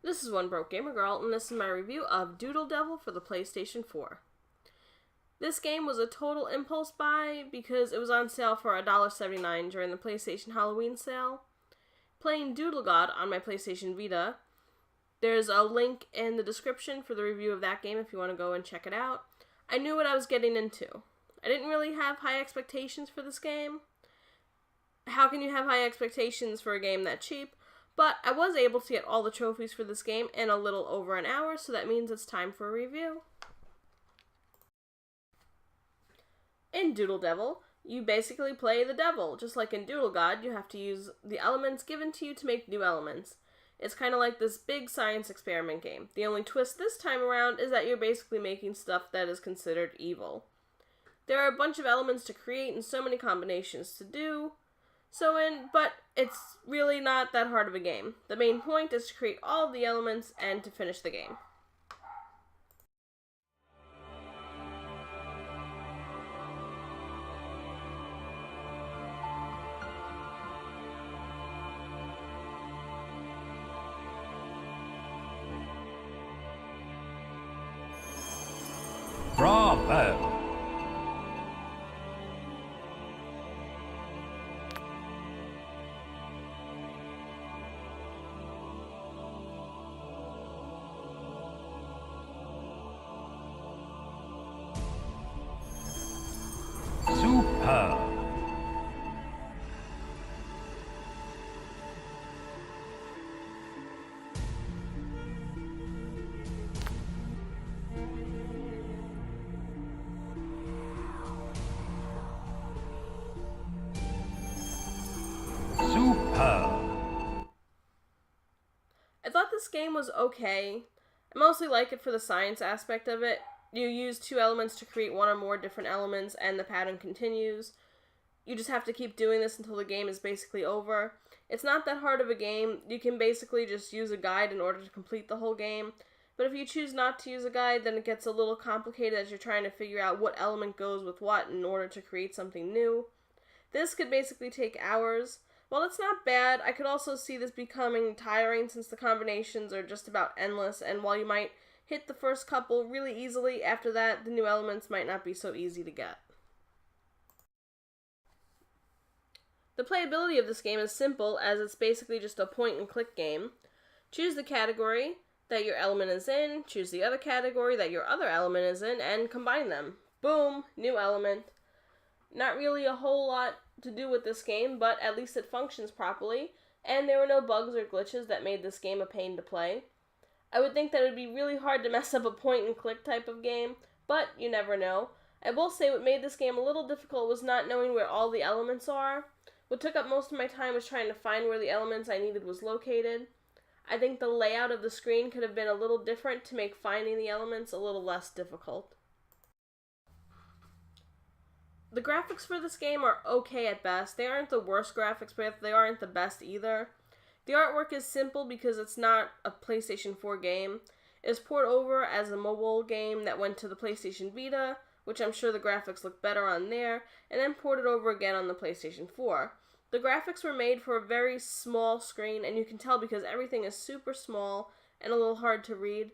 This is One Broke Gamer Girl, and this is my review of Doodle for the PlayStation 4. This game was a total impulse buy because it was on sale for $1.79 during the PlayStation Halloween sale. Playing Doodle on my PlayStation Vita. There's a link in the description for the review of that game if you want to go and check it out. I knew what I was getting into. I didn't really have high expectations for this game. How can you have high expectations for a game that cheap? But I was able to get all the trophies for this game in a little over an hour, so that means it's time for a review. In Doodle, you basically play the devil. Just like in Doodle God, you have to use the elements given to you to make new elements. It's kind of like this big science experiment game. The only twist this time around is that you're basically making stuff that is considered evil. There are a bunch of elements to create and so many combinations to do. But it's really not that hard of a game. The main point is to create all of the elements and to finish the game. Bravo! Superb! I thought this game was okay. I mostly like it for the science aspect of it. You use two elements to create one or more different elements, and the pattern continues. You just have to keep doing this until the game is basically over. It's not that hard of a game. You can basically just use a guide in order to complete the whole game. But if you choose not to use a guide, then it gets a little complicated as you're trying to figure out what element goes with what in order to create something new. This could basically take hours. While it's not bad, I could also see this becoming tiring since the combinations are just about endless, and while you might hit the first couple really easily, after that, the new elements might not be so easy to get. The playability of this game is simple, as it's basically just a point-and-click game. Choose the category that your element is in, choose the other category that your other element is in, and combine them. Boom! New element. Not really a whole lot to do with this game, but at least it functions properly, and there were no bugs or glitches that made this game a pain to play. I would think that it would be really hard to mess up a point-and-click type of game, but you never know. I will say what made this game a little difficult was not knowing where all the elements are. What took up most of my time was trying to find where the elements I needed was located. I think the layout of the screen could have been a little different to make finding the elements a little less difficult. The graphics for this game are okay at best. They aren't the worst graphics, but they aren't the best either. The artwork is simple because it's not a PlayStation 4 game. It was ported over as a mobile game that went to the PlayStation Vita, which I'm sure the graphics look better on there, and then ported over again on the PlayStation 4. The graphics were made for a very small screen, and you can tell because everything is super small and a little hard to read.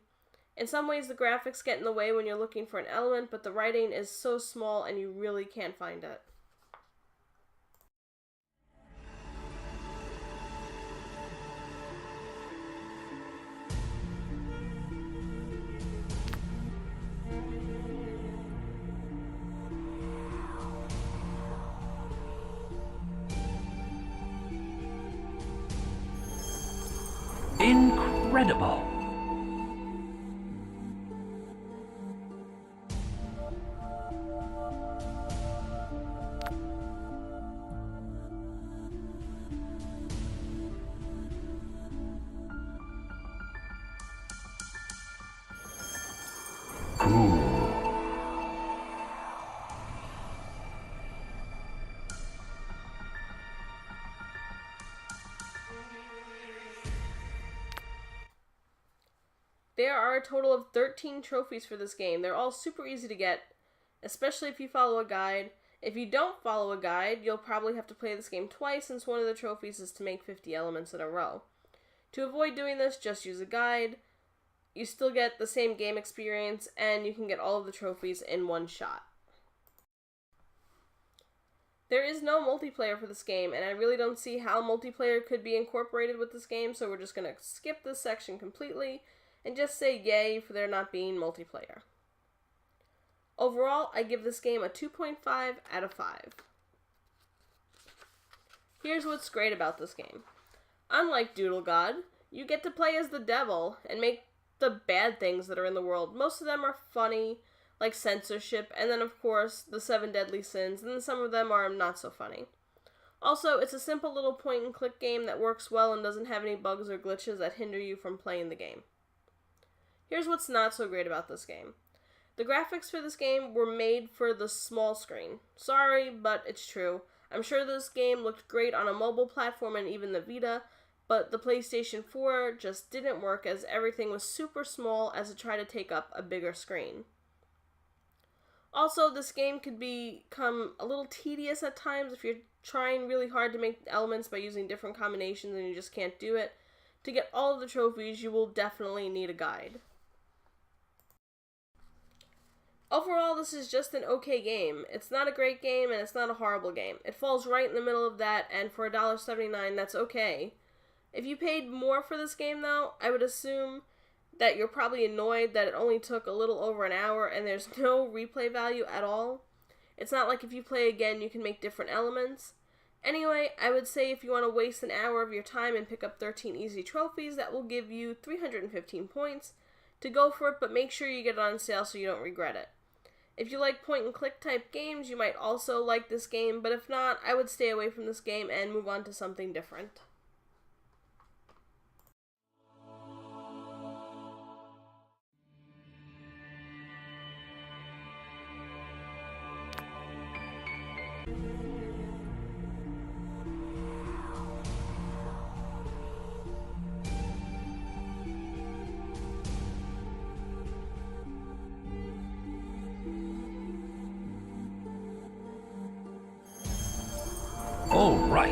In some ways, the graphics get in the way when you're looking for an element, but the writing is so small and you really can't find it. Incredible! Cool. There are a total of 13 trophies for this game. They're all super easy to get, especially if you follow a guide. If you don't follow a guide, you'll probably have to play this game twice since one of the trophies is to make 50 elements in a row. To avoid doing this, just use a guide. You still get the same game experience, and you can get all of the trophies in one shot. There is no multiplayer for this game, and I really don't see how multiplayer could be incorporated with this game, so we're just going to skip this section completely and just say yay for there not being multiplayer. Overall, I give this game a 2.5 out of 5. Here's what's great about this game. Unlike Doodle God, you get to play as the devil and make the bad things that are in the world. Most of them are funny, like censorship, and then of course the 7 deadly sins, and then some of them are not so funny. Also, it's a simple little point and click game that works well and doesn't have any bugs or glitches that hinder you from playing the game. Here's what's not so great about this game. The graphics for this game were made for the small screen. Sorry, but it's true. I'm sure this game looked great on a mobile platform and even the Vita, but the PlayStation 4 just didn't work as everything was super small as it tried to take up a bigger screen. Also, this game could become a little tedious at times if you're trying really hard to make elements by using different combinations and you just can't do it. To get all of the trophies, you will definitely need a guide. Overall, this is just an okay game. It's not a great game and it's not a horrible game. It falls right in the middle of that, and for $1.79, that's okay. If you paid more for this game, though, I would assume that you're probably annoyed that it only took a little over an hour and there's no replay value at all. It's not like if you play again, you can make different elements. Anyway, I would say if you want to waste an hour of your time and pick up 13 easy trophies, that will give you 315 points. To go for it, but make sure you get it on sale so you don't regret it. If you like point and click type games, you might also like this game, but if not, I would stay away from this game and move on to something different. All right.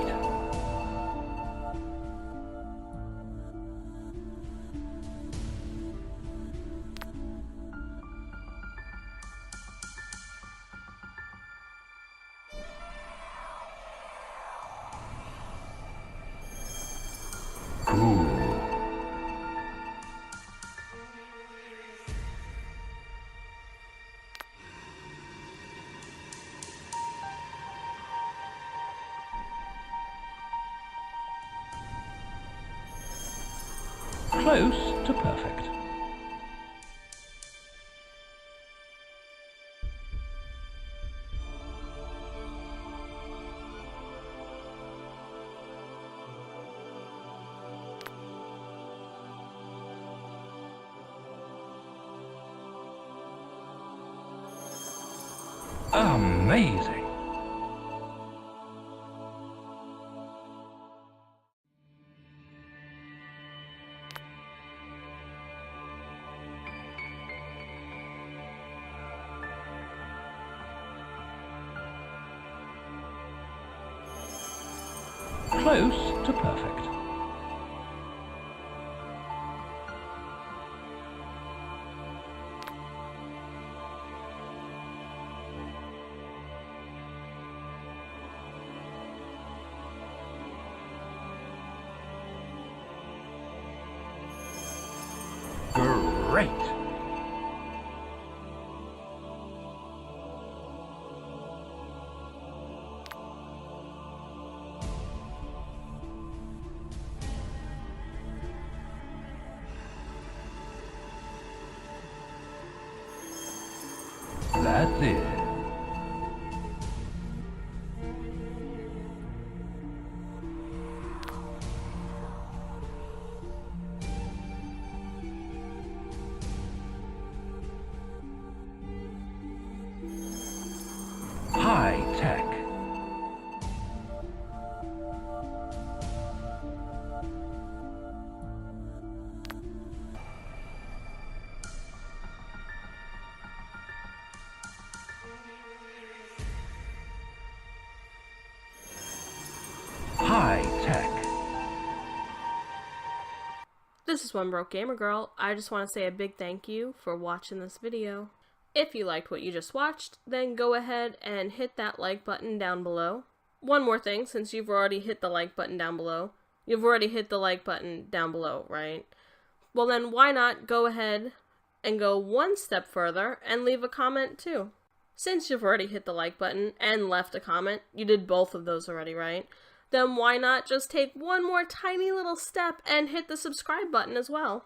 Cool. Close to perfect. Amazing. Close to perfect. Great. That's it. High tech. This is One Broke Gamer Girl. I just want to say a big thank you for watching this video. If you liked what you just watched, then go ahead and hit that like button down below. One more thing, since you've already hit the like button down below. You've already hit the like button down below, right? Well then, why not go ahead and go one step further and leave a comment too? Since you've already hit the like button and left a comment, you did both of those already, right? Then why not just take one more tiny little step and hit the subscribe button as well?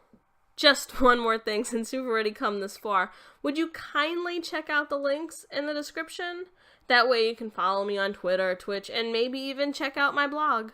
Just one more thing, since you've already come this far, would you kindly check out the links in the description? That way you can follow me on Twitter, Twitch, and maybe even check out my blog.